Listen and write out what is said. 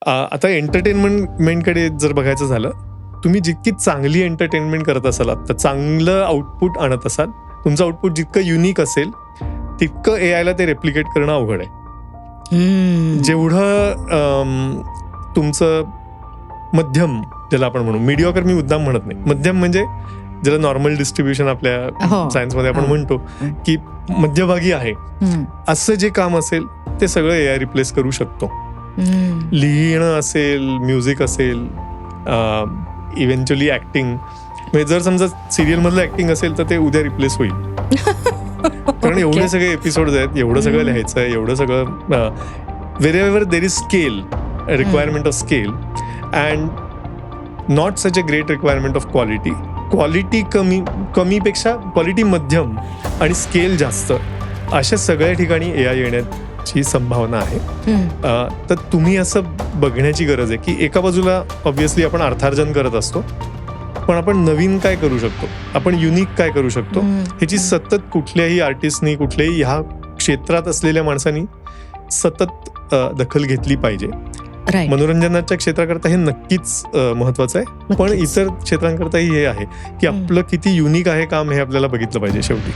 आता एंटरटेनमेंटकडे जर बघायचं झालं, तुम्ही जितकी चांगली एंटरटेनमेंट करत असाल, तर चांगलं आउटपुट आणत असाल, तुमचं आउटपुट जितकं युनिक असेल तितकं एआयला ते रेप्लिकेट करणं अवघड आहे. जेवढं तुमचं मध्यम, ज्याला आपण म्हणू मीडिओकर, मी मुद्दाम म्हणत नाही, मध्यम म्हणजे ज्याला नॉर्मल डिस्ट्रीब्युशन आपल्या सायन्समध्ये आपण म्हणतो की मध्यभागी आहे, असं जे काम असेल ते सगळं एआय रिप्लेस करू शकतो. लिहिणं असेल, म्युझिक असेल, इव्हेंच्युअली ऍक्टिंग, म्हणजे जर समजा सिरियल मधलं ऍक्टिंग असेल तर ते उद्या रिप्लेस होईल. कारण एवढे सगळे एपिसोड आहेत, एवढं सगळं लिहायचं आहे, एवढं सगळं, wherever there is scale, requirement of scale and not such a great requirement of quality. Quality कमीपेक्षा क्वालिटी मध्यम आणि स्केल जास्त, अशा सगळ्या ठिकाणी एआय येण्याची संभावना आहे. तर तुम्ही असं बघण्याची गरज आहे की एका बाजूला ऑब्व्हियसली आपण अर्थार्जन करत असतो, पण आपण नवीन काय करू शकतो, आपण युनिक काय करू शकतो, ह्याची सतत कुठल्याही आर्टिस्टनी, कुठल्याही ह्या क्षेत्रात असलेल्या माणसांनी सतत दखल घेतली पाहिजे. मनोरंजनाच्या क्षेत्राकरता हे नक्कीच महत्वाचं आहे, पण इतर क्षेत्रांकरताही हे आहे की आपलं किती युनिक आहे काम हे आपल्याला बघितलं पाहिजे शेवटी.